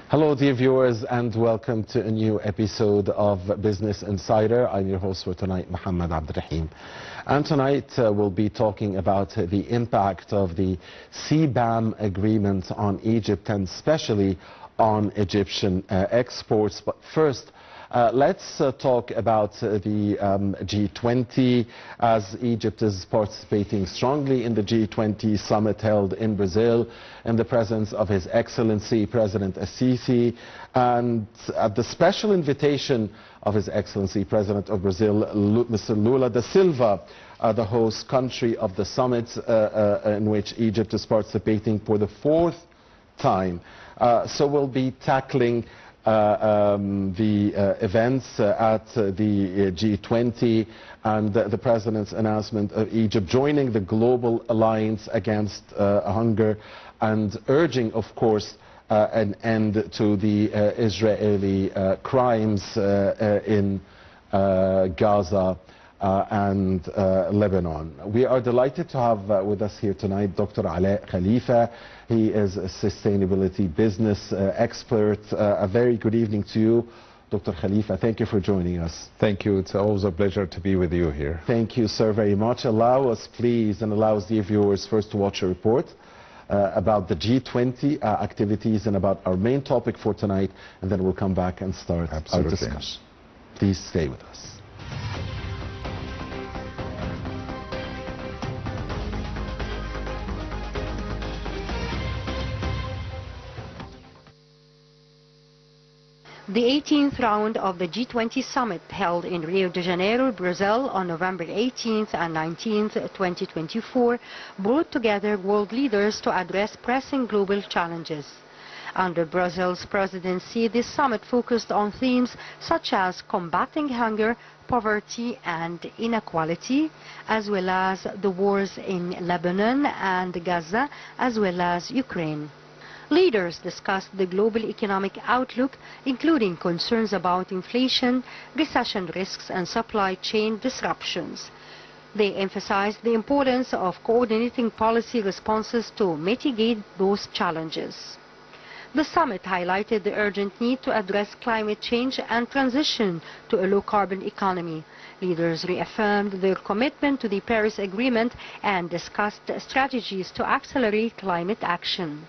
Hello, dear viewers, and welcome to a new episode of Business Insider. I'm your host for tonight, Mohammed Abdurrahim. And tonight we'll be talking about the impact of the CBAM agreement on Egypt and especially on Egyptian exports. But first, let's talk about the G20, as Egypt is participating strongly in the G20 summit held in Brazil in the presence of His Excellency President Al-Sisi, and at the special invitation of His Excellency President of Brazil, Mr. Lula da Silva, the host country of the summit in which Egypt is participating for the fourth time. So we'll be tackling the events at the G20 and the President's announcement of Egypt joining the Global Alliance Against Hunger, and urging, of course, an end to the Israeli crimes in Gaza and Lebanon. We are delighted to have with us here tonight Dr. Alaa Khalifa. He is a sustainability business expert. A very good evening to you, Dr. Khalifa. Thank you for joining us. Thank you. It's always a pleasure to be with you here. Thank you, sir, very much. Allow us, please, and allow the viewers first to watch a report about the G20 activities and about our main topic for tonight, and then we'll come back and start our discussion. Please stay with us. The 18th round of the G20 summit held in Rio de Janeiro, Brazil on November 18th and 19th, 2024 brought together world leaders to address pressing global challenges. Under Brazil's presidency, this summit focused on themes such as combating hunger, poverty and inequality, as well as the wars in Lebanon and Gaza, as well as Ukraine. Leaders discussed the global economic outlook, including concerns about inflation, recession risks and supply chain disruptions. They emphasized the importance of coordinating policy responses to mitigate those challenges. The summit highlighted the urgent need to address climate change and transition to a low-carbon economy. Leaders reaffirmed their commitment to the Paris Agreement and discussed strategies to accelerate climate action.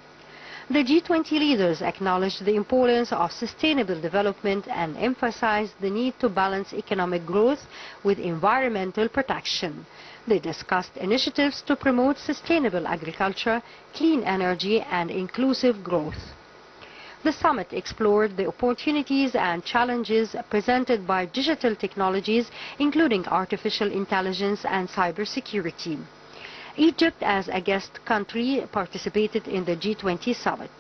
The G20 leaders acknowledged the importance of sustainable development and emphasized the need to balance economic growth with environmental protection. They discussed initiatives to promote sustainable agriculture, clean energy and inclusive growth. The summit explored the opportunities and challenges presented by digital technologies, including artificial intelligence and cybersecurity. Egypt, as a guest country, participated in the G20 summit.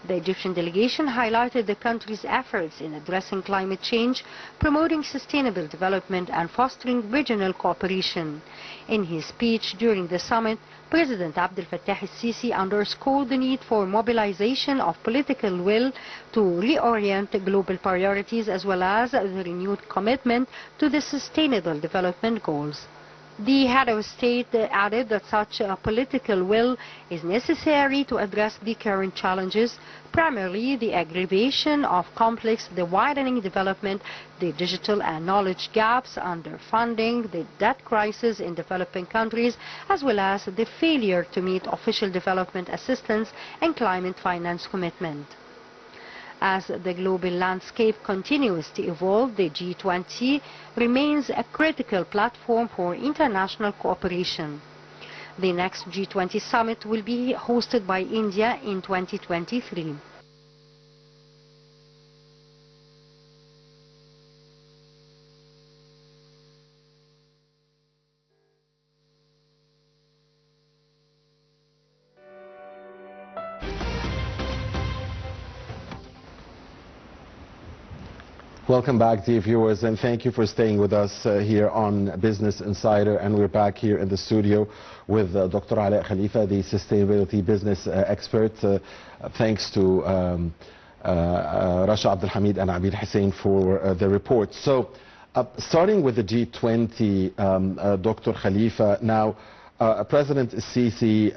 The Egyptian delegation highlighted the country's efforts in addressing climate change, promoting sustainable development and fostering regional cooperation. In his speech during the summit, President Abdel Fattah al-Sisi underscored the need for mobilization of political will to reorient global priorities, as well as the renewed commitment to the Sustainable Development Goals. The head of state added that such a political will is necessary to address the current challenges, primarily the aggravation of conflicts, the widening development, the digital and knowledge gaps, underfunding, the debt crisis in developing countries, as well as the failure to meet official development assistance and climate finance commitment. As the global landscape continues to evolve, the G20 remains a critical platform for international cooperation. The next G20 summit will be hosted by India in 2023. Welcome back, dear viewers, and thank you for staying with us here on Business Insider. And we're back here in the studio with Dr. Alaa Khalifa, the sustainability business expert. Thanks to Rasha Abdelhamid and Abid Hussein for the report. So, starting with the G20, Dr. Khalifa, now President Sisi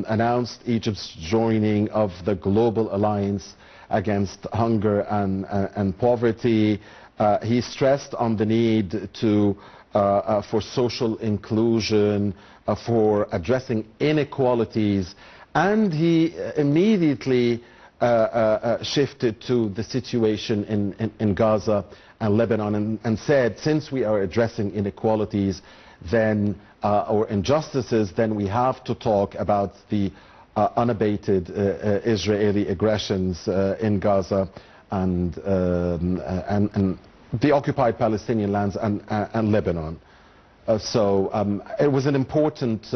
announced Egypt's joining of the Global Alliance against hunger and poverty. He stressed on the need for social inclusion, for addressing inequalities, and he immediately shifted to the situation in Gaza and Lebanon and said, since we are addressing inequalities then or injustices, then we have to talk about the unabated Israeli aggressions in Gaza and the occupied Palestinian lands and Lebanon. It was an important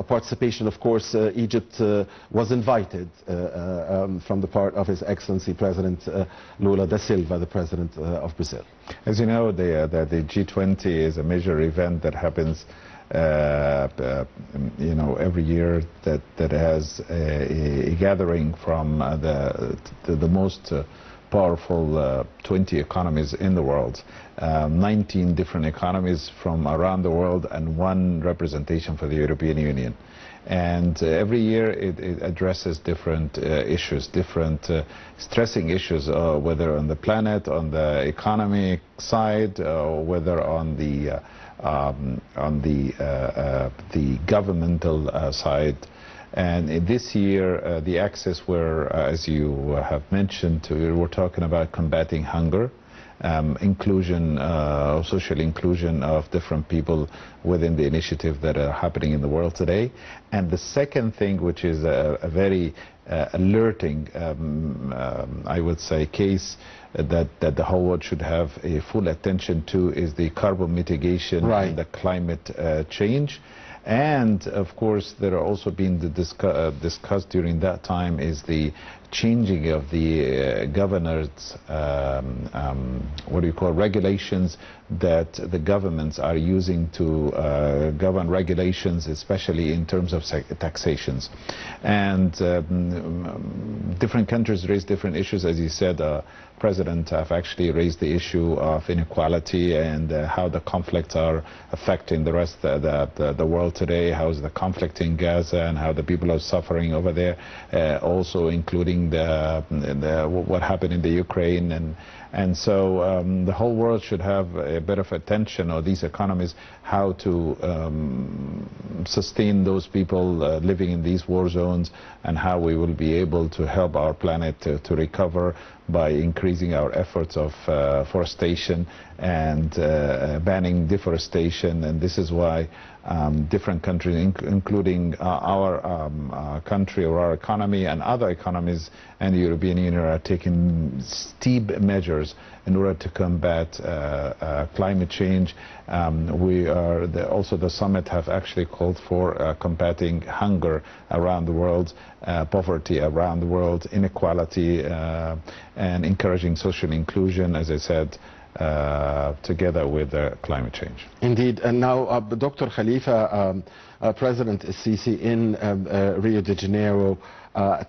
participation. Of course, Egypt was invited from the part of His Excellency President Lula da Silva, the President of Brazil. As you know, the G20 is a major event that happens every year that has a gathering from the most powerful 20 economies in the world, 19 different economies from around the world, and one representation for the European Union. And every year it addresses different issues, different stressing issues, whether on the planet, on the economic side, or whether on the governmental side. And this year, the axis were, as you have mentioned, we're talking about combating hunger, inclusion, social inclusion of different people within the initiative that are happening in the world today. And the second thing, which is a very alerting, I would say, case that the whole world should have a full attention to, is the carbon mitigation and the climate change. And of course, there are also being discussed during that time is the changing of the governors, regulations that the governments are using to govern regulations, especially in terms of taxations. And different countries raise different issues. As you said, President have actually raised the issue of inequality and how the conflicts are affecting the rest of the world today, how is the conflict in Gaza and how the people are suffering over there, also including what happened in the Ukraine. And so the whole world should have a bit of attention, or these economies, how to sustain those people living in these war zones, and how we will be able to help our planet to recover by increasing our efforts of forestation and banning deforestation. And this is why different countries, including our country or our economy and other economies and the European Union, are taking steep measures in order to combat climate change. Also the summit have actually called for combating hunger around the world, poverty around the world, inequality, and encouraging social inclusion, as I said, together with climate change. Indeed. And now, Dr. Khalifa, President Sisi in Rio de Janeiro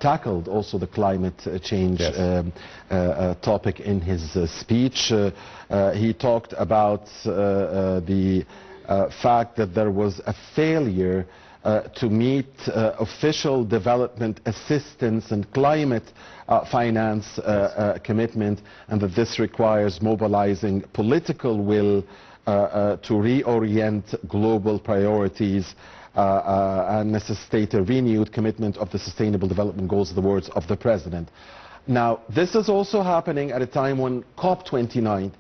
tackled also the climate change topic in his speech. He talked about the fact that there was a failure to meet official development assistance and climate finance commitment, and that this requires mobilizing political will to reorient global priorities and necessitate a renewed commitment of the Sustainable Development Goals, in the words of the President. Now, this is also happening at a time when COP29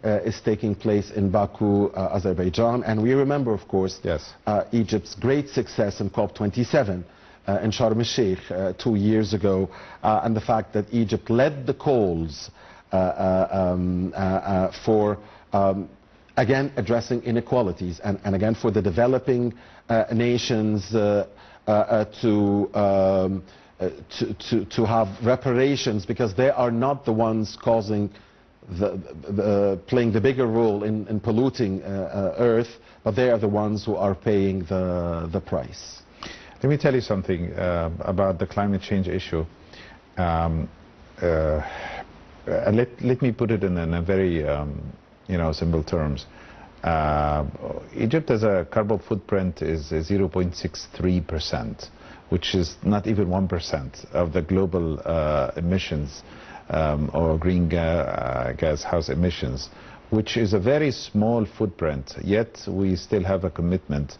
is taking place in Baku, Azerbaijan, and we remember, of course, Egypt's great success in COP27 in Sharm el-Sheikh 2 years ago, and the fact that Egypt led the calls for again addressing inequalities and again for the developing nations to have reparations, because they are not the ones causing playing the bigger role in polluting Earth, but they are the ones who are paying the price. Let me tell you something about the climate change issue. Let me put it in a very simple terms. Egypt as a carbon footprint is 0.63%, which is not even 1% of the global emissions. or greenhouse gas emissions, which is a very small footprint, yet we still have a commitment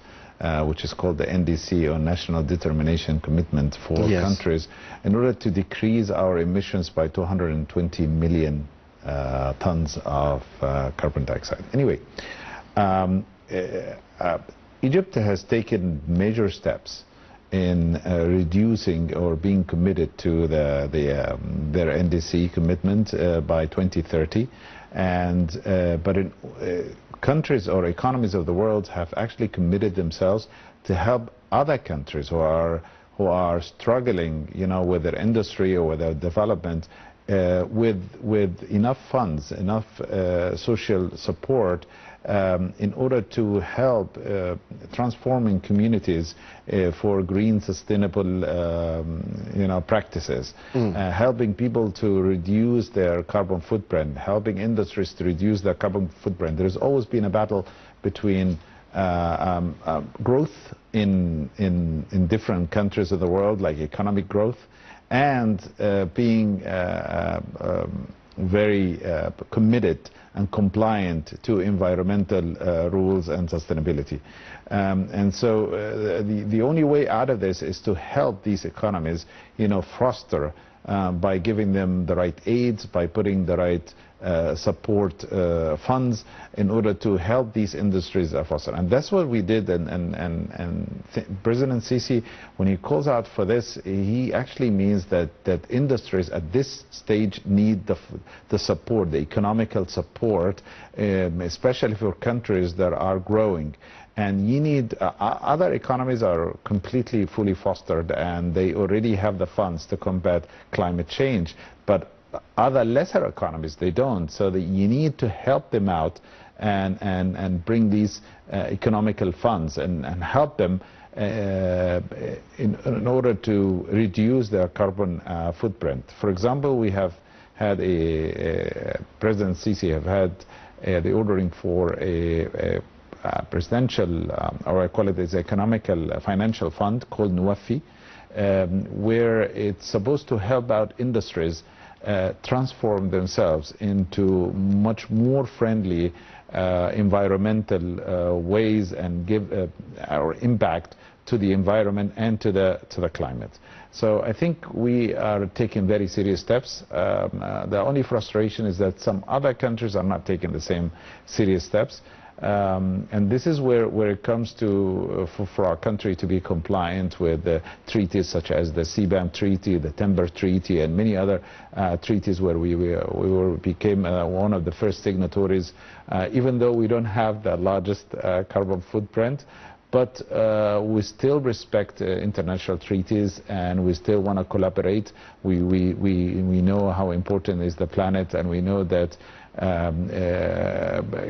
which is called the NDC, or National Determination Commitment for countries, in order to decrease our emissions by 220 million tons of carbon dioxide. Anyway, Egypt has taken major steps in reducing or being committed to their NDC commitment by 2030, but countries or economies of the world have actually committed themselves to help other countries who are struggling, with their industry or with their development, with enough funds, enough social support, in order to help transforming communities for green, sustainable, practices, helping people to reduce their carbon footprint, helping industries to reduce their carbon footprint. There's always been a battle between growth in different countries of the world, like economic growth, and being very committed and compliant to environmental rules and sustainability. And so the only way out of this is to help these economies, foster by giving them the right aids, by putting the right support funds in order to help these industries foster. And that's what we did. And President Sisi, when he calls out for this, he actually means that industries at this stage need the support, the economical support, especially for countries that are growing. And you need, other economies are completely fully fostered and they already have the funds to combat climate change, but other lesser economies, they don't. So that you need to help them out and bring these economical funds and help them in order to reduce their carbon footprint. For example, we have had President Sisi have had the ordering for a presidential, or I call it as economical financial fund called Nuwafi, where it's supposed to help out industries transform themselves into much more friendly environmental ways and give our impact to the environment and to the climate. So I think we are taking very serious steps. The only frustration is that some other countries are not taking the same serious steps. And this is where it comes to, for our country to be compliant with the treaties such as the CBAM Treaty, the Timber Treaty, and many other treaties where we became one of the first signatories, even though we don't have the largest carbon footprint. But we still respect international treaties, and we still want to collaborate. We know how important is the planet, and we know that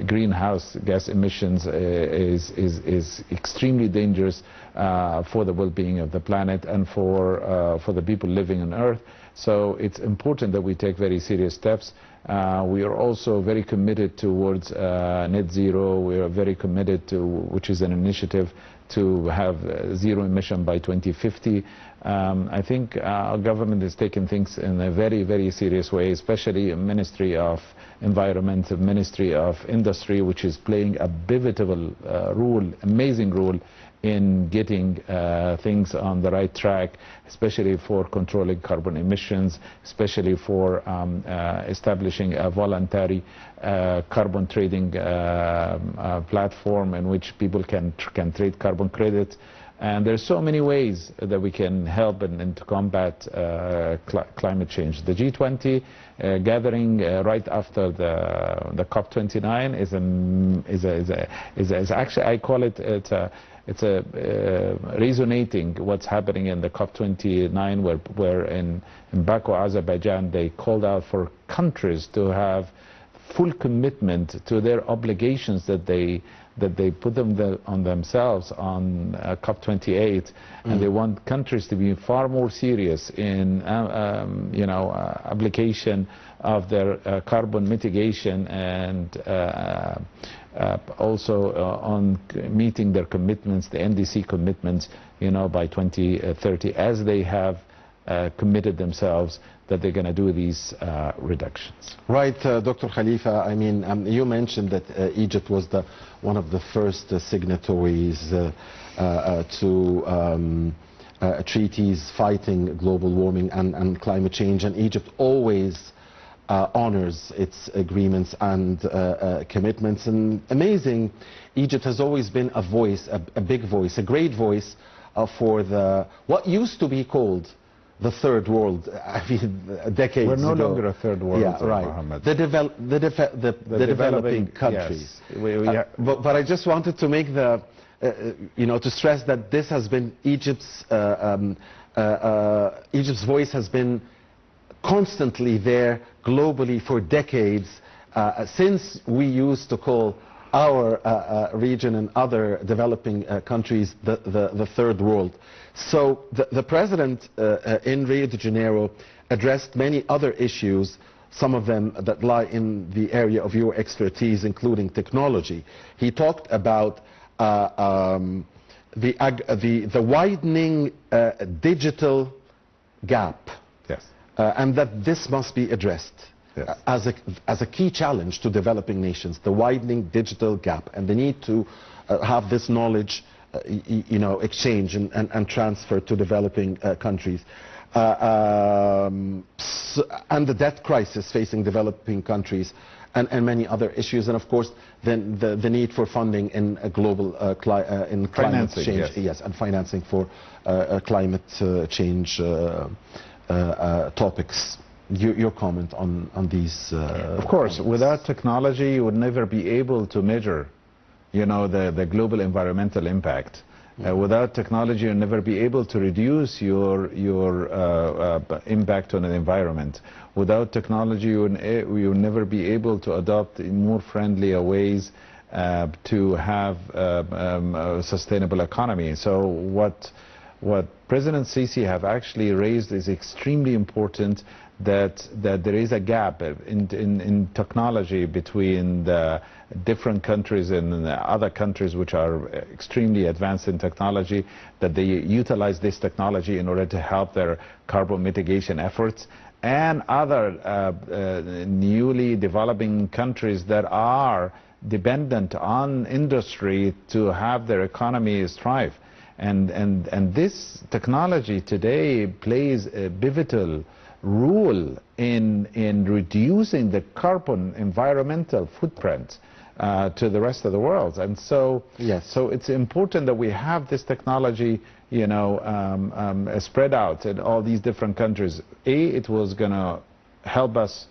greenhouse gas emissions is extremely dangerous for the well-being of the planet and for the people living on Earth. So it's important that we take very serious steps. We are also very committed towards net zero. We are very committed to, which is an initiative to have zero emission by 2050. I think our government is taking things in a very, very serious way, especially Ministry of Environment, Ministry of Industry, which is playing a pivotal role, amazing role in getting things on the right track, especially for controlling carbon emissions, especially for establishing a voluntary carbon trading platform in which people can trade carbon credits. And there's so many ways that we can help and to combat climate change. The G20 gathering right after the COP29 is actually, I call it, it's resonating what's happening in the COP29, where in Baku, Azerbaijan, they called out for countries to have full commitment to their obligations that they put on themselves on COP28, and they want countries to be far more serious in application of their carbon mitigation and also on meeting their commitments, the NDC commitments, by 2030, as they have committed themselves that they're going to do these reductions. Right, Dr. Khalifa, I mean, you mentioned that Egypt was one of the first signatories to treaties fighting global warming and climate change, and Egypt always honors its agreements and commitments. And amazing, Egypt has always been a voice, a big voice, a great voice for what used to be called the third world, I mean, decades ago. We're no longer a third world, yeah, right. Mohammed. The developing countries. Yes. But I just wanted to make the, to stress that this has been Egypt's voice has been constantly there globally for decades, since we used to call our region and other developing countries the third world. So the president in Rio de Janeiro addressed many other issues, some of them that lie in the area of your expertise, including technology. He talked about the widening digital gap, yes, and that this must be addressed. Yes. As a key challenge to developing nations, the widening digital gap, and the need to have this knowledge, exchange and transfer to developing countries, and the debt crisis facing developing countries, and many other issues, and of course then the need for funding in a global in climate change, yes, and financing for climate change topics. Your comment on these? Of course, without technology, you would never be able to measure, the global environmental impact. Without technology, you'll never be able to reduce your impact on the environment. Without technology, you'll never be able to adopt more friendlier ways to have a sustainable economy. So what President Sisi have actually raised is extremely important, that there is a gap in technology between the different countries and other countries which are extremely advanced in technology, that they utilize this technology in order to help their carbon mitigation efforts, and other newly developing countries that are dependent on industry to have their economies thrive. And this technology today plays a pivotal role in reducing the carbon environmental footprint to the rest of the world. And so, yes, so it's important that we have this technology, spread out in all these different countries. It was going to help us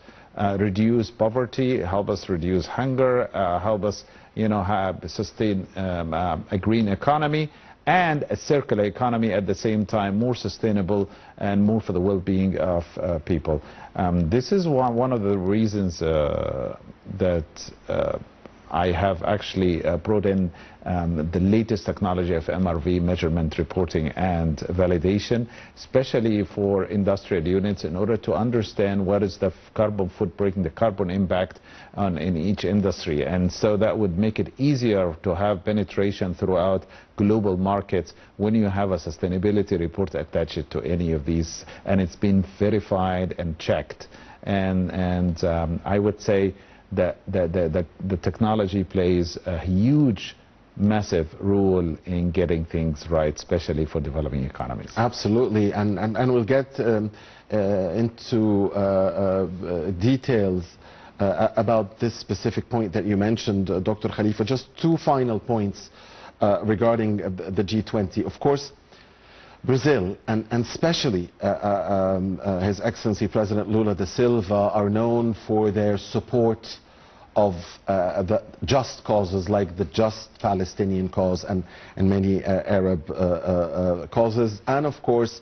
reduce poverty, help us reduce hunger, help us, sustain a green economy and a circular economy at the same time, more sustainable and more for the well-being of people. This is one of the reasons that I have actually brought in the latest technology of MRV, measurement, reporting and validation, especially for industrial units, in order to understand what is the carbon footprint, the carbon impact in each industry. And so that would make it easier to have penetration throughout global markets when you have a sustainability report attached to any of these, and it's been verified and checked. And I would say that the technology plays a huge, massive role in getting things right, especially for developing economies. Absolutely, and we'll get into details about this specific point that you mentioned, Dr. Khalifa. Just two final points regarding the G20. Of course, Brazil and especially His Excellency President Lula da Silva are known for their support of the just causes like the just Palestinian cause and many Arab causes, and of course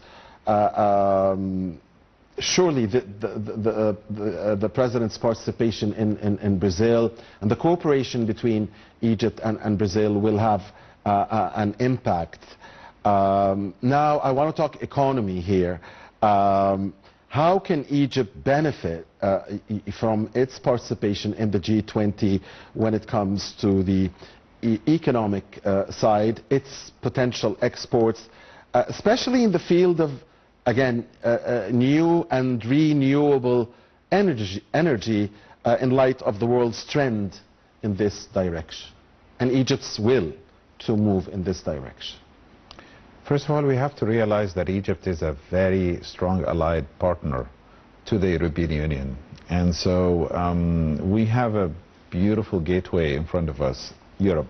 surely the President's participation in Brazil and the cooperation between Egypt and Brazil will have an impact. Now I want to talk economy here. How can Egypt benefit from its participation in the G20 when it comes to the economic side, its potential exports, especially in the field of again, new and renewable energy in light of the world's trend in this direction, and Egypt's will to move in this direction? First of all, we have to realize that Egypt is a very strong allied partner to the European Union. And so we have a beautiful gateway in front of us, Europe.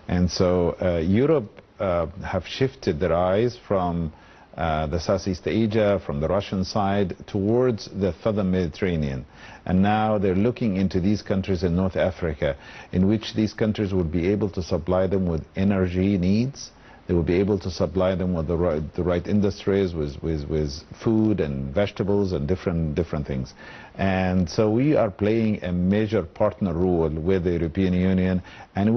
And so Europe have shifted their eyes from the Southeast Asia, from the Russian side, towards the southern Mediterranean. And now they're looking into these countries in North Africa, in which these countries would be able to supply them with energy needs. They will be able to supply them with the right industries, with food and vegetables and different things. And so we are playing a major partner role with the European Union, and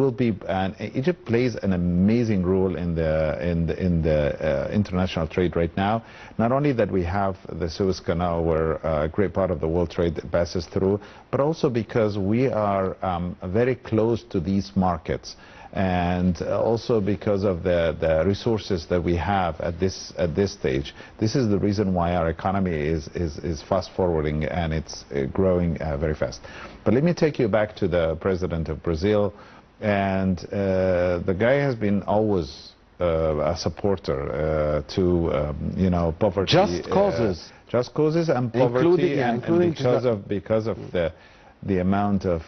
Egypt plays an amazing role in the international trade right now. Not only that we have the Suez Canal, where a great part of the world trade passes through, but also because we are very close to these markets. And also because of the resources that we have at this stage. This is the reason why our economy is fast forwarding, and it's growing very fast. But let me take you back to the president of Brazil, and the guy has been always a supporter to poverty, just causes and poverty, including because of the amount of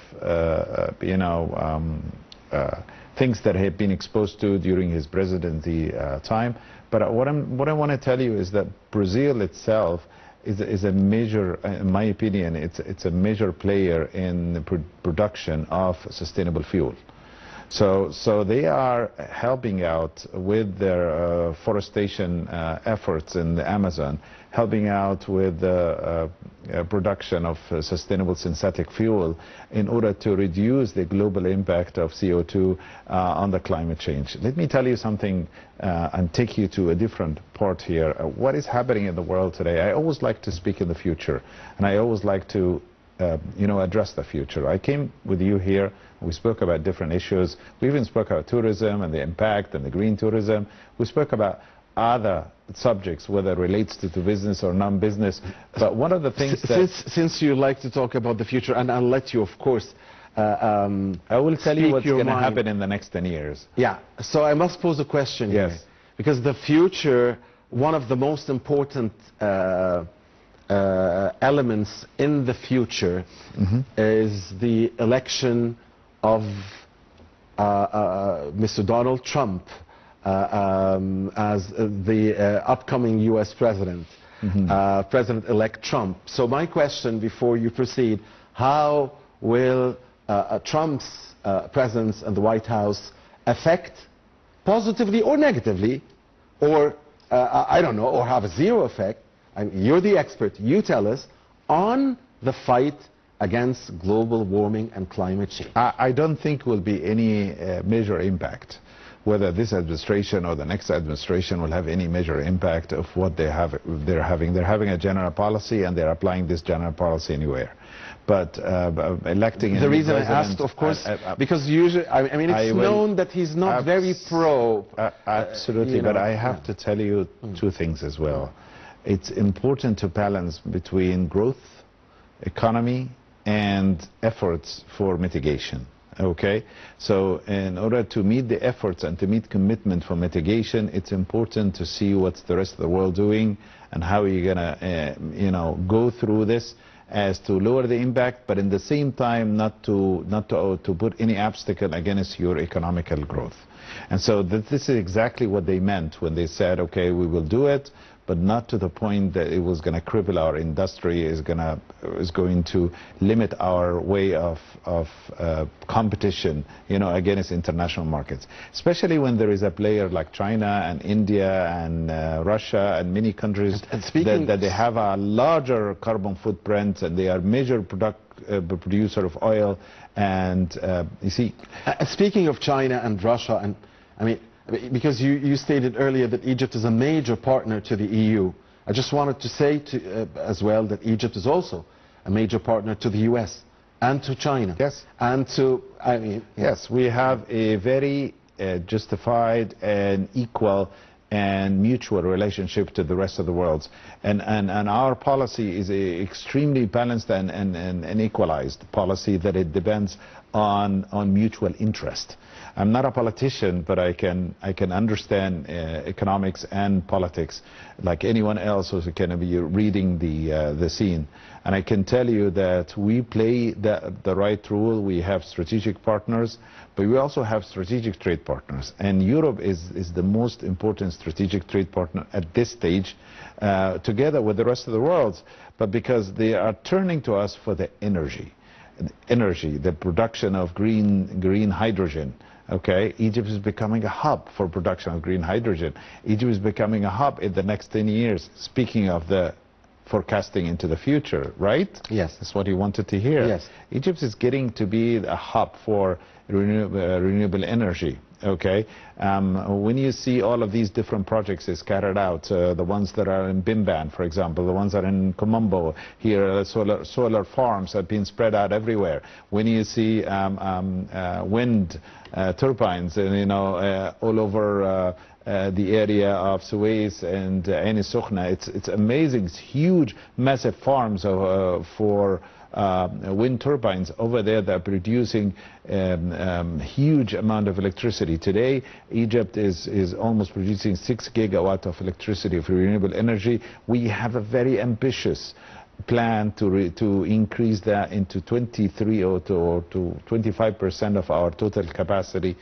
things that he had been exposed to during his presidency time. But what I want to tell you is that Brazil itself is a major, in my opinion, it's a major player in the production of sustainable fuel. So they are helping out with their forestation efforts in the Amazon, helping out with the production of sustainable synthetic fuel in order to reduce the global impact of CO2 on the climate change. Let me tell you something and take you to a different part here. What is happening in the world today? I always like to speak in the future, and I always like to address the future. I came with you here, we spoke about different issues. We even spoke about tourism and the impact and the green tourism. We spoke about other subjects, whether it relates to business or non-business. But one of the things that... Since you like to talk about the future, and I'll let you, of course, I will tell you what's going to happen in the next 10 years. Yeah, so I must pose a question here. Because the future, one of the most important elements in the future is the election of Mr. Donald Trump as the upcoming U.S. president, President-elect Trump. So my question before you proceed, how will Trump's presence in the White House affect, positively or negatively, or I don't know, or have a zero effect, I mean, you're the expert, you tell us, on the fight against global warming and climate change? I don't think will be any major impact. Whether this administration or the next administration will have any major impact of what they're having. They're having a general policy, and they're applying this general policy anywhere. But electing the reason I asked, of course, because usually, I mean, it's known that he's not very pro. Absolutely, but I have to tell you two things as well. It's important to balance between growth, economy, and efforts for mitigation. Okay, so in order to meet the efforts and to meet commitment for mitigation, it's important to see what's the rest of the world doing and how you're gonna, go through this as to lower the impact, but in the same time not to put any obstacle against your economical growth. And so this is exactly what they meant when they said, okay, we will do it, but not to the point that it was going to cripple our industry, is going to limit our way of competition, against international markets. Especially when there is a player like China and India and Russia and many countries that they have a larger carbon footprint, and they are major producer of oil. And you see, speaking of China and Russia, and I mean, because you stated earlier that Egypt is a major partner to the EU. I just wanted to say as well that Egypt is also a major partner to the US and to China. Yes. And to, I mean... Yes, we have a very justified and equal and mutual relationship to the rest of the world. And our policy is a extremely balanced and equalized policy that it depends on mutual interest. I'm not a politician, but I can understand economics and politics like anyone else who's going to be reading the scene. And I can tell you that we play the right role. We have strategic partners, but we also have strategic trade partners. And Europe is the most important strategic trade partner at this stage, together with the rest of the world, but because they are turning to us for the energy, the production of green hydrogen. Okay, Egypt is becoming a hub for production of green hydrogen. Egypt is becoming a hub in the next 10 years. Speaking of the forecasting into the future, right? Yes. That's what you wanted to hear. Yes. Egypt is getting to be a hub for renewable energy. Okay, when you see all of these different projects is carried out, the ones that are in Bimban, for example, the ones that are in Komombo, here solar farms have been spread out everywhere. When you see wind turbines, all over the area of Suez and Ain Sokhna, it's amazing. It's huge, massive farms for wind turbines over there that are producing huge amount of electricity. Today, Egypt is almost producing 6 gigawatts of electricity for renewable energy. We have a very ambitious plan to increase that into 23 or to 25% of our total capacity,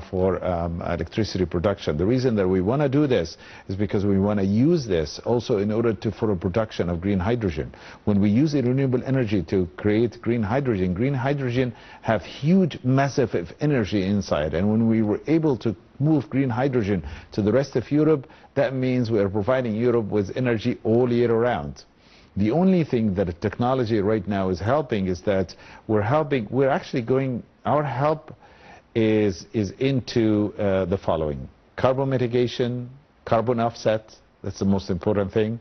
for electricity production. The reason that we want to do this is because we want to use this also in order for a production of green hydrogen. When we use renewable energy to create green hydrogen have huge, massive energy inside. And when we were able to move green hydrogen to the rest of Europe, that means we are providing Europe with energy all year round. The only thing that technology right now is helping is that our help is into the following: carbon mitigation, carbon offset, that's the most important thing,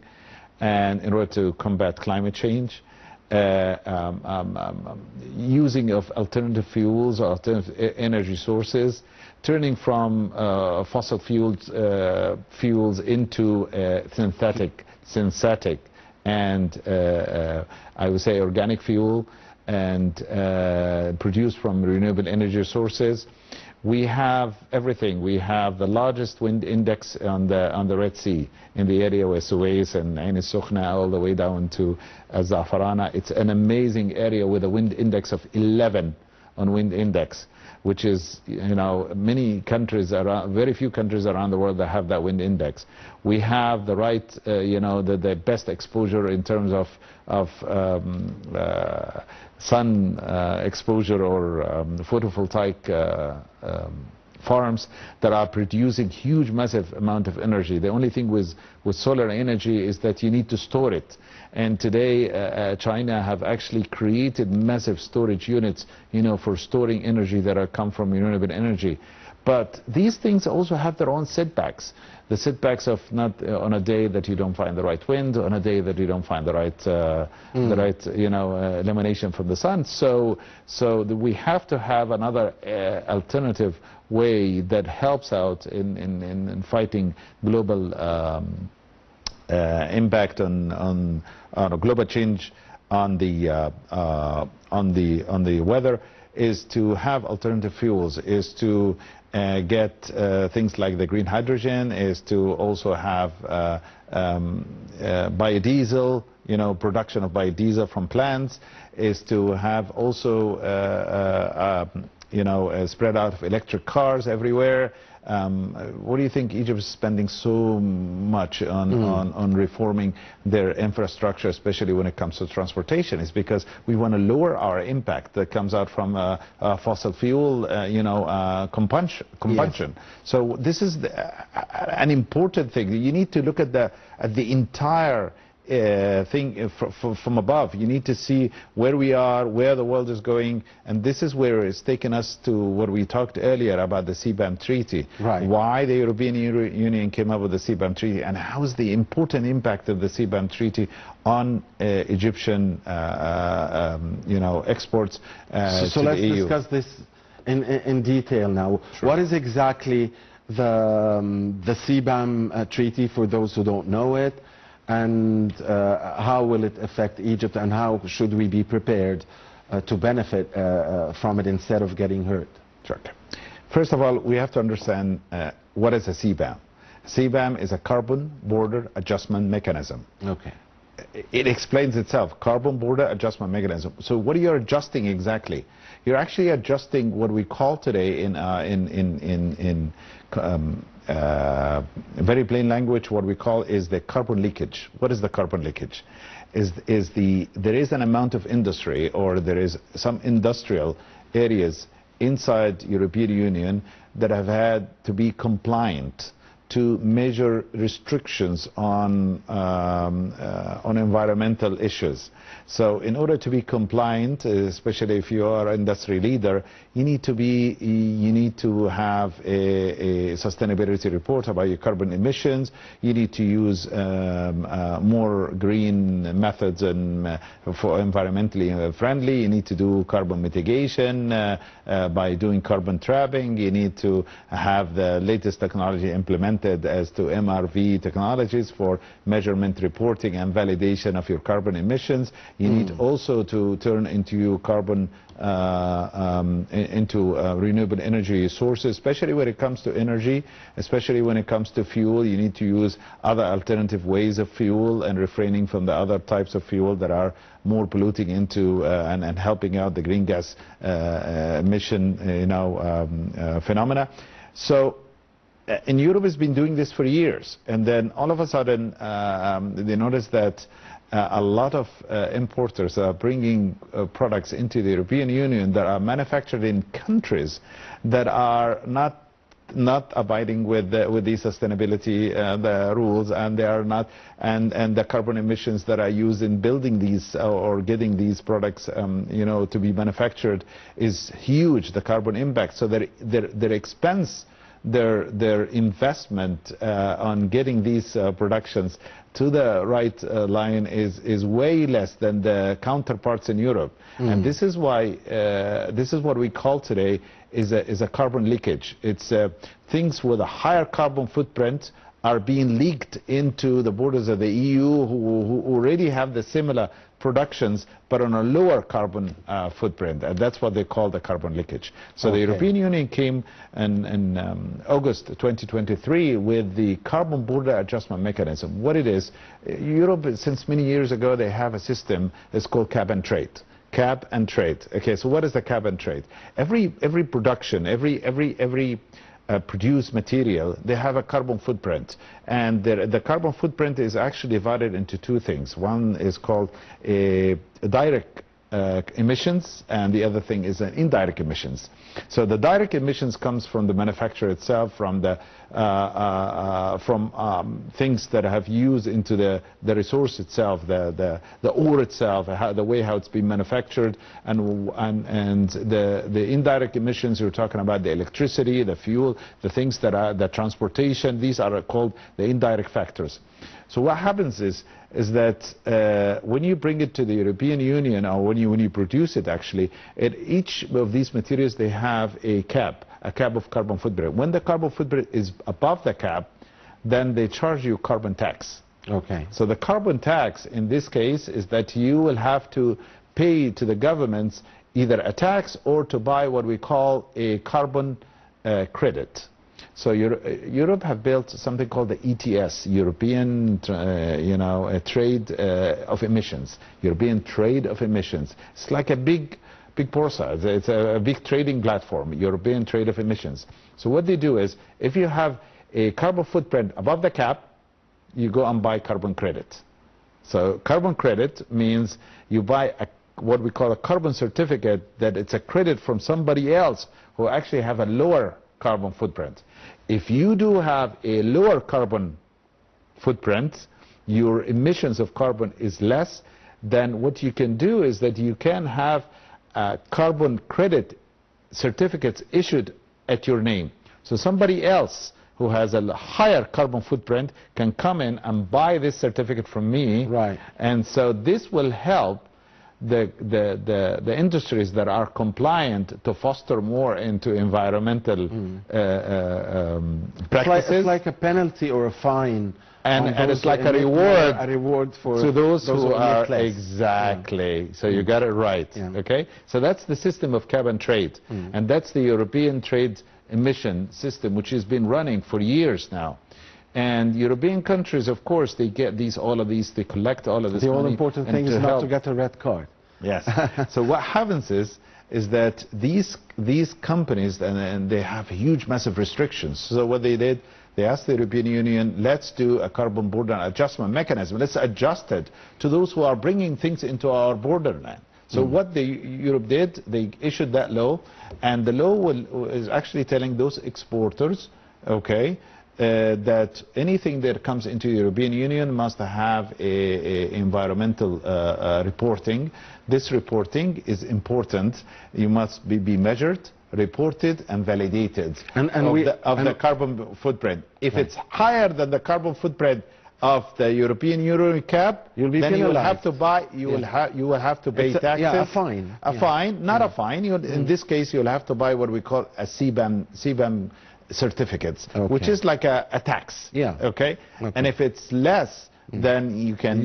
and in order to combat climate change, using of alternative fuels, alternative energy sources, turning from fossil fuels into synthetic and I would say organic fuel, and produced from renewable energy sources. We have everything. We have the largest wind index on the Red Sea, in the area where Suez and Ain Sokhna all the way down to Zafarana. It's an amazing area with a wind index of 11 on wind index, which is, many countries around, very few countries around the world that have that wind index. We have the right, the best exposure in terms of sun exposure or photovoltaic farms that are producing huge, massive amount of energy. The only thing with solar energy is that you need to store it. And today, China have actually created massive storage units, for storing energy that come from renewable energy. But these things also have their own setbacks. The setbacks of not on a day that you don't find the right wind, on a day that you don't find the right, illumination from the sun. So we have to have another alternative way that helps out in fighting global impact on global change on the weather, is to have alternative fuels, is to get things like the green hydrogen, is to also have biodiesel, production of biodiesel from plants, is to have also spread out of electric cars everywhere. What do you think Egypt is spending so much on reforming their infrastructure, especially when it comes to transportation? It's because we want to lower our impact that comes out from fossil fuel, combustion. Yes. So this is an important thing. You need to look at the entire thing from above. You need to see where we are, where the world is going, and this is where it's taken us to what we talked earlier about the CBAM Treaty. Right. Why the European Union came up with the CBAM Treaty, and how is the important impact of the CBAM Treaty on Egyptian, exports so to let's the EU. Discuss this in detail now. Sure. What is exactly the CBAM treaty for those who don't know it, and how will it affect Egypt, and how should we be prepared to benefit from it instead of getting hurt? Sure. First of all, we have to understand what is a CBAM. CBAM is a carbon border adjustment mechanism. Okay. It explains itself, carbon border adjustment mechanism. So what are you adjusting exactly? You're actually adjusting what we call today in very plain language, what we call is the carbon leakage. What is the carbon leakage? There is an amount of industry, or there is some industrial areas inside European Union that have had to be compliant to measure restrictions on environmental issues. So in order to be compliant, especially if you are an industry leader, you need to have a sustainability report about your carbon emissions. You need to use more green methods and for environmentally friendly. You need to do carbon mitigation by doing carbon trapping. You need to have the latest technology implemented as to MRV technologies for measurement, reporting and validation of your carbon emissions. You need also to turn into your carbon into renewable energy sources, especially when it comes to energy, especially when it comes to fuel. You need to use other alternative ways of fuel and refraining from the other types of fuel that are more polluting into and helping out the green gas emission phenomena. So in Europe has been doing this for years, and then all of a sudden they noticed that a lot of importers are bringing products into the European Union that are manufactured in countries that are not abiding with these sustainability the rules, and they are not, and the carbon emissions that are used in building these or getting these products to be manufactured is huge, the carbon impact. So their expense, their investment on getting these productions to the right line is way less than the counterparts in Europe. And this is why this is what we call today is a carbon leakage. It's things with a higher carbon footprint are being leaked into the borders of the EU, who already have the similar productions but on a lower carbon footprint, and that's what they call the carbon leakage. So the European Union came in August 2023 with the carbon border adjustment mechanism. What it is, Europe, since many years ago, they have a system that's called cap and trade. Cap and trade. Okay, so what is the cap and trade? Every production, every produced material, they have a carbon footprint, and the carbon footprint is actually divided into two things. One is called direct emissions, and the other thing is indirect emissions. So the direct emissions comes from the manufacturer itself, from the things that have used into the resource itself, the ore itself, the way how it's been manufactured, and the indirect emissions, you're talking about the electricity, the fuel, the things that are the transportation. These are called the indirect factors. So what happens is that when you bring it to the European Union, or when you produce it, actually, each of these materials, they have a cap of carbon footprint. When the carbon footprint is above the cap, then they charge you carbon tax. Okay. So the carbon tax in this case is that you will have to pay to the governments either a tax or to buy what we call a carbon credit. So Europe have built something called the ETS, European trade of emissions. European trade of emissions. It's like a big process. It's a big trading platform, European trade of emissions. So what they do is, if you have a carbon footprint above the cap, you go and buy carbon credit. So carbon credit means you buy what we call a carbon certificate, that it's a credit from somebody else who actually have a lower carbon footprint. If you do have a lower carbon footprint, your emissions of carbon is less, then what you can do is that you can have carbon credit certificates issued at your name. So somebody else who has a higher carbon footprint can come in and buy this certificate from me. Right. And so this will help the industries that are compliant to foster more into environmental practices. It's like a penalty or a fine. And it's like a reward for to those who are less. exactly. Yeah. So you got it right. Yeah. Okay. So that's the system of cap and trade, and that's the European trade emission system, which has been running for years now. And European countries, of course, they get all of these, they collect all of this money. The all-important thing is not to get a red card. Yes. So what happens is that these companies, and they have huge, massive restrictions. So what they did, they asked the European Union, let's do a carbon border adjustment mechanism. Let's adjust it to those who are bringing things into our borderland. So what Europe did, they issued that law, and the law is actually telling those exporters, okay, that anything that comes into the European Union must have a environmental reporting. This reporting is important. You must be measured, reported, and validated of the carbon footprint. If it's higher than the carbon footprint of the European Euro cap, then you will have to buy. You will have to pay taxes. Yeah, a fine. A fine, not a fine. In this case, you'll have to buy what we call a CBAM certificates, which is like a tax. Yeah. Okay. And if it's less, then you can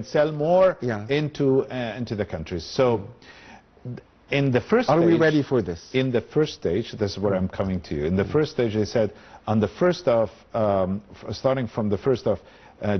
sell more into the countries. So in the first are stage, we ready for this? In the first stage, this is where I'm coming to you. In the first stage, they said on the starting from the 1st of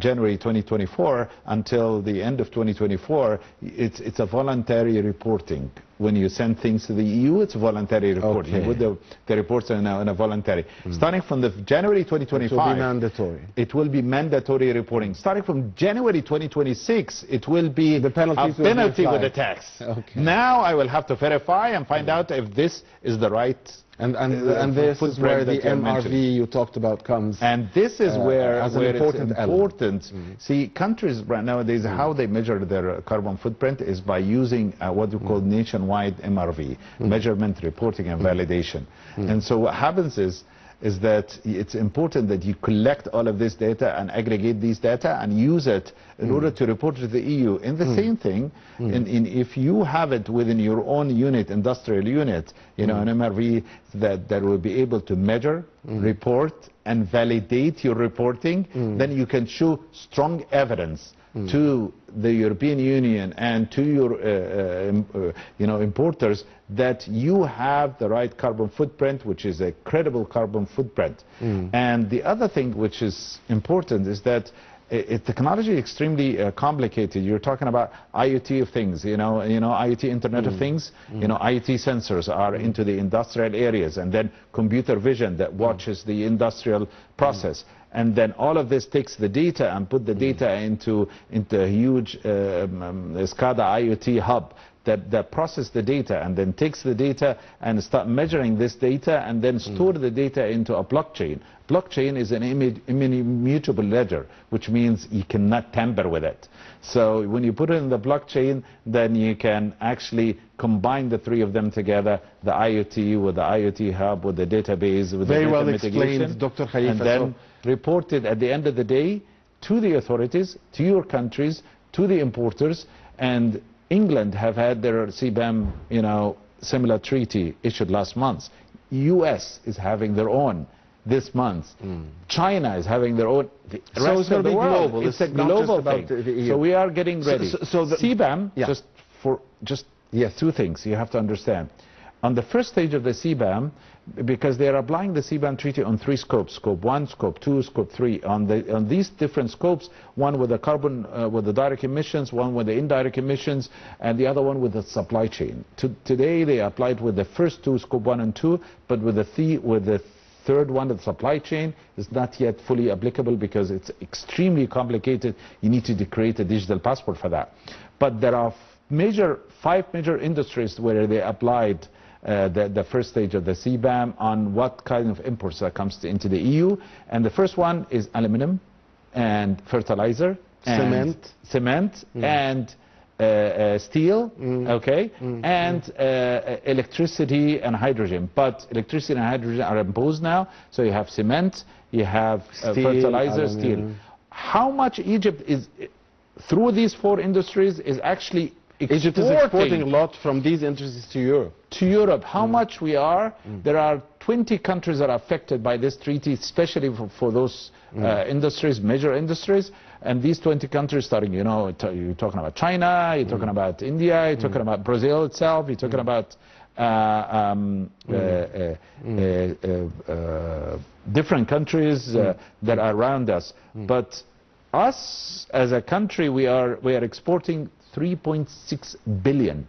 January 2024 until the end of 2024, it's a voluntary reporting. When you send things to the EU, it's voluntary reporting. You put the reports in a voluntary. Starting from the January 2025, it will be mandatory. It will be mandatory reporting. Starting from January 2026, it will be the penalty with the tax. Now I will have to verify and find out if this is the right. And this is where the MRV you talked about comes. And this is where it's important. See, countries right nowadays, how they measure their carbon footprint is by using what we call nationwide MRV, measurement, reporting, and validation. And so what happens is that it's important that you collect all of this data and aggregate these data and use it in order to report to the EU. And the same thing, if you have it within your own unit, industrial unit, you know, an MRV that will be able to measure, report, and validate your reporting, then you can show strong evidence to the European Union and to your importers that you have the right carbon footprint, which is a credible carbon footprint. And the other thing which is important is that technology is extremely complicated. You're talking about IoT of things, you know, IoT, Internet of Things, you know, IoT sensors are into the industrial areas, and then computer vision that watches the industrial process. And then all of this takes the data and put the data into a huge SCADA IoT hub that process the data and then takes the data and start measuring this data and then store the data into a blockchain. Blockchain is an immutable ledger, which means you cannot tamper with it. So when you put it in the blockchain, then you can actually combine the three of them together, the IoT with the IoT hub, with the database, with the data mitigation, Dr. Khalifa. And then report it at the end of the day to the authorities, to your countries, to the importers. And England have had their CBAM, you know, similar treaty issued last month. US is having their own this month. China is having their own. The so it's going to be global. It's a global thing. So we are getting ready. So the CBAM, just two things you have to understand. On the first stage of the CBAM, because they are applying the CBAM treaty on three scopes: Scope 1, Scope 2, Scope 3. On these different scopes, one with the carbon, with the direct emissions, one with the indirect emissions, and the other one with the supply chain. Today they applied with the first two, Scope 1 and 2, but with the third one, the supply chain, is not yet fully applicable because it's extremely complicated. You need to create a digital passport for that. But there are five major industries where they applied the first stage of the CBAM on what kind of imports that comes into the EU. And the first one is aluminum and fertilizer, and cement and steel, and electricity and hydrogen. But electricity and hydrogen are imposed now, so you have cement, you have fertilizer, steel. How much Egypt is through these 4 industries is actually Egypt is exporting a lot from these industries to Europe. To Europe. How much we are? There are 20 countries that are affected by this treaty, especially for those industries, major industries. And these 20 countries, starting, you know, you're talking about China, you're talking about India, you're talking about Brazil itself, you're talking about different countries that are around us. But us as a country, we are exporting 3.6 billion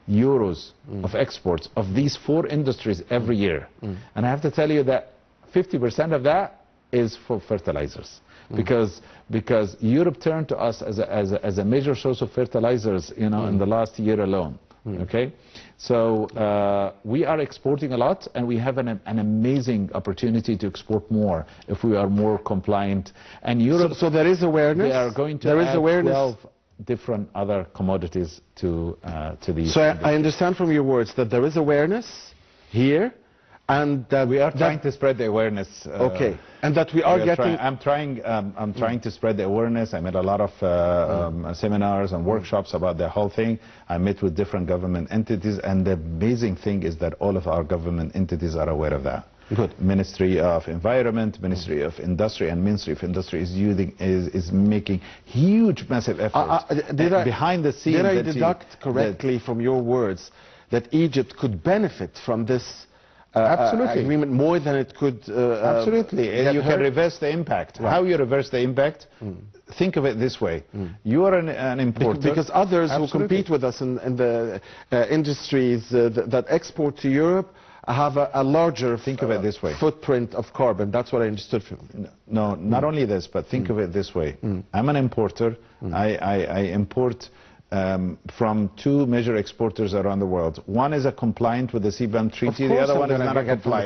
euros of exports of these 4 industries every year. And I have to tell you that 50% of that is for fertilizers. Because Europe turned to us as a major source of fertilizers, you know, in the last year alone. Okay, so we are exporting a lot, and we have an amazing opportunity to export more if we are more compliant. And Europe, so there is awareness. They are going to add 12 different other commodities to these. So I understand from your words that there is awareness here, and that we are trying to spread the awareness. Okay, and that we are getting. I'm trying to spread the awareness. I made a lot of seminars and workshops about the whole thing. I met with different government entities, and the amazing thing is that all of our government entities are aware of that. Good. Ministry of Environment, Ministry of Industry, and Ministry of Industry is making huge, massive efforts behind the scenes. Did I deduct correctly from your words that Egypt could benefit from this agreement more than it could? Absolutely. You can reverse the impact. Right. How you reverse the impact? Think of it this way. You are an importer. Because others who compete with us in the industries that export to Europe have a larger, think of it this way, footprint of carbon. That's what I understood from you. No, not only this, but think of it this way. I'm an importer. I import from 2 major exporters around the world. One is compliant with the CBAM treaty, the other one is not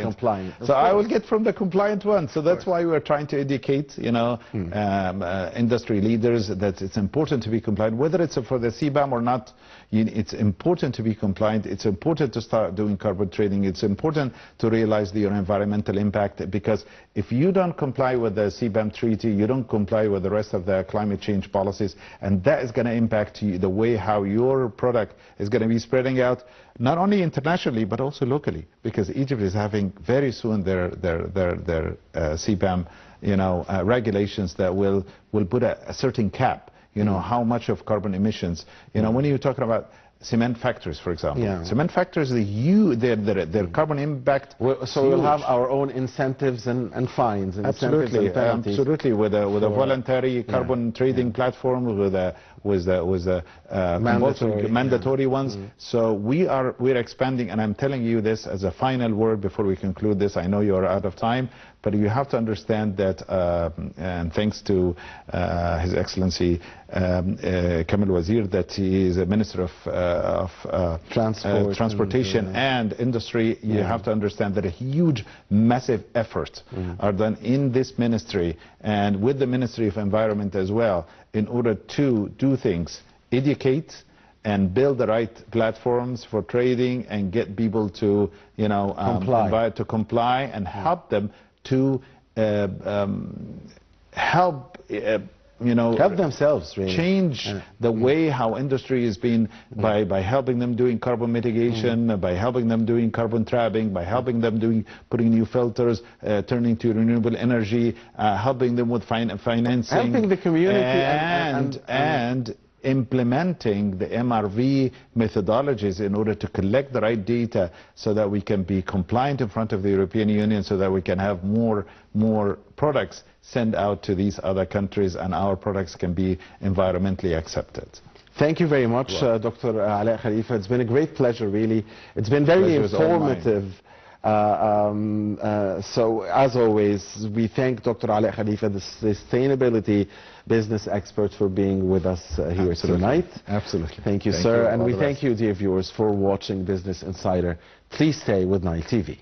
compliant. So I will get from the compliant one. So that's why we're trying to educate, you know, industry leaders that it's important to be compliant, whether it's for the CBAM or not. It's important to be compliant. It's important to start doing carbon trading. It's important to realize your environmental impact, because if you don't comply with the CBAM treaty, you don't comply with the rest of the climate change policies, and that is going to impact you, the way how your product is going to be spreading out, not only internationally but also locally, because Egypt is having very soon their CBAM, you know, regulations that will put a certain cap. You know, how much of carbon emissions, you know, when you're talking about cement factories, for example. Cement factories, their carbon impact. So we'll have our own incentives and fines. And absolutely, absolutely, with a voluntary carbon trading platform, with mandatory ones. So we're expanding, and I'm telling you this as a final word before we conclude this. I know you are out of time, but you have to understand that, and thanks to His Excellency Kamel Wazir, that he is a Minister of Transportation and Industry. You have to understand that a huge, massive efforts are done in this ministry and with the Ministry of Environment as well, in order to do things, educate and build the right platforms for trading and get people to, you know, comply and help them to help themselves, really. Change the way how industry is being, by helping them doing carbon mitigation, by helping them doing carbon trapping, by helping them putting new filters, turning to renewable energy, helping them with financing, helping the community, and implementing the MRV methodologies in order to collect the right data so that we can be compliant in front of the European Union, so that we can have more products sent out to these other countries and our products can be environmentally accepted. Thank you very much, Dr. Alaa Khalifa. It's been a great pleasure, really. It's been very informative. So, as always, we thank Dr. Alaa Khalifa, the sustainability business expert, for being with us here tonight. Absolutely. Thank you, sir. And we thank you, dear viewers, for watching Business Insider. Please stay with Nile TV.